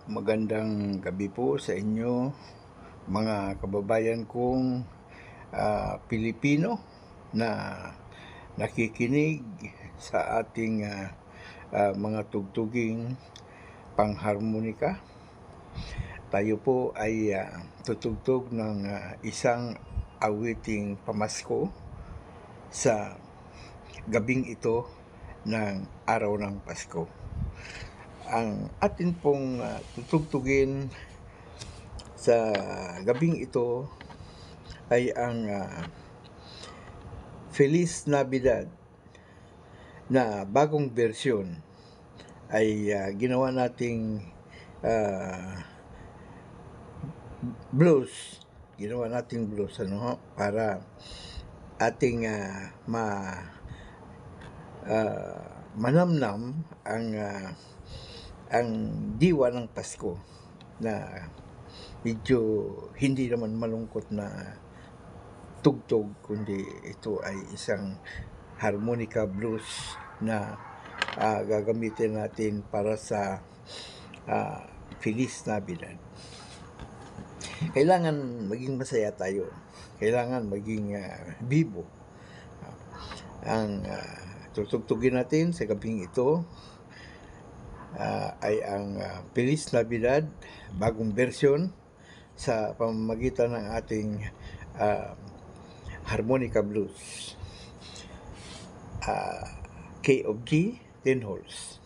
Magandang gabi po sa inyo, mga kababayan kong Pilipino na nakikinig sa ating mga tugtuging pangharmonika. Tayo po ay tutugtog ng isang awiting pamasko sa gabing ito ng araw ng Pasko. Ang atin pong tutugtugin sa gabing ito ay ang Feliz Navidad na bagong bersyon ay ginawa nating blues. Ginawa nating blues para ating manamnam ang diwa ng Pasko na medyo hindi naman malungkot na tugtog, kundi ito ay isang harmonica blues na gagamitin natin para sa Feliz Navidad. Kailangan maging masaya tayo. Kailangan maging bibo. Ang tutugtugin natin sa gabing ito ay ang Feliz Navidad, bagong version sa pamamagitan ng ating harmonica blues. Key of G, 10 holes.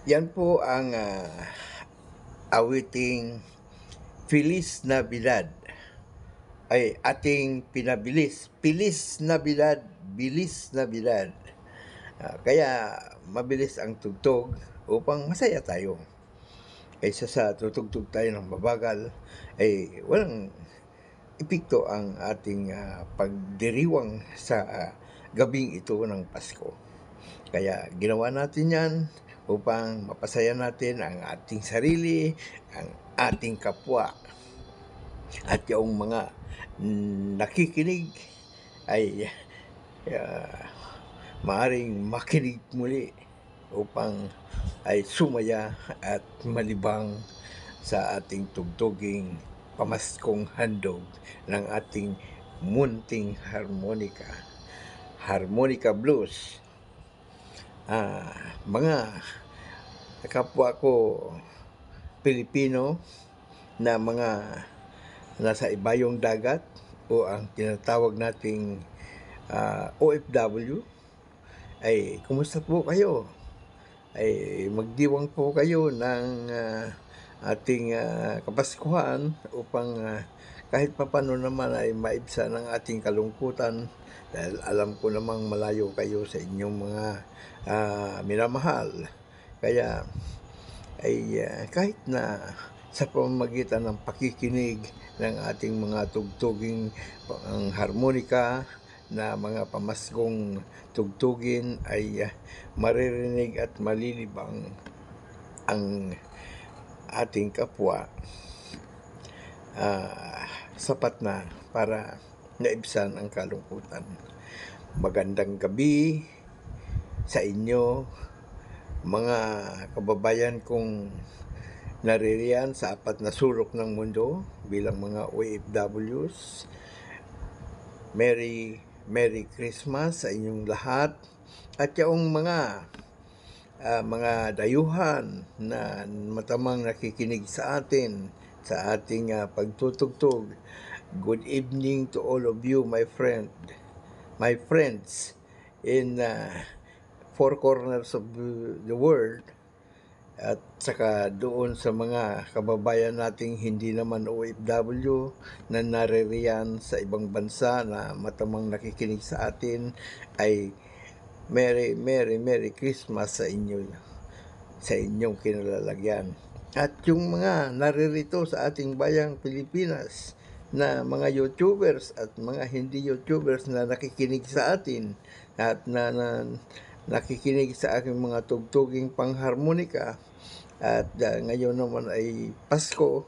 Yan po ang awiting Feliz Navidad ay ating pinabilis. Feliz Navidad, bilis Navidad. Kaya mabilis ang tugtog upang masaya tayo. Kaysa sa tutugtog tayo ng mabagal, ay walang epekto ang ating pagdiriwang sa gabing ito ng Pasko. Kaya ginawa natin yan upang mapasaya natin ang ating sarili, ang ating kapwa, at yung mga nakikinig ay maaring makinig muli upang ay sumaya at malibang sa ating tugtuging pamaskong handog ng ating munting harmonica blues. Mga kapwa ko Pilipino na mga nasa ibayong dagat o ang tinatawag nating OFW, ay kumusta po kayo? Ay magdiwang po kayo ng ating Kapaskuhan upang kahit papano naman ay maibsan ang ating kalungkutan, dahil alam ko namang malayo kayo sa inyong mga minamahal. Kaya ay kahit na sa pamamagitan ng pakikinig ng ating mga tugtuging harmonika na mga pamaskong tugtugin, ay maririnig at malilibang ang ating kapwa, sapat na para naibsan ang kalungkutan. Magandang gabi sa inyo, mga kababayan kong naririyan sa apat na sulok ng mundo bilang mga OFWs. Merry Christmas sa inyong lahat, at yung mga dayuhan na matamang nakikinig sa atin sa ating pagtutugtog. Good evening to all of you, my friends in four corners of the world, at saka doon sa mga kababayan nating hindi naman OFW na naririyan sa ibang bansa na matamang nakikinig sa atin, ay Merry Christmas sa inyo, sa inyong kinalalagyan. At yung mga naririto sa ating bayang Pilipinas na mga YouTubers at mga hindi YouTubers na nakikinig sa atin at na nakikinig sa aking mga tugtuging pangharmonika, at ngayon naman ay Pasko,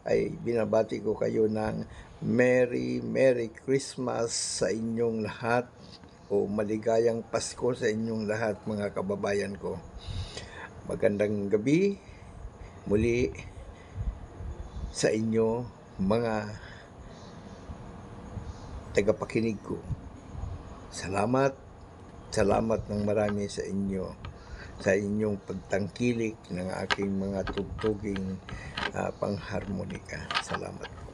ay binabati ko kayo ng Merry Christmas sa inyong lahat, o maligayang Pasko sa inyong lahat, mga kababayan ko. Magandang gabi muli sa inyo, mga tagapakinig ko. Salamat ng marami sa inyo, sa inyong pagtangkilik ng aking mga tugtuging pangharmonika. Salamat.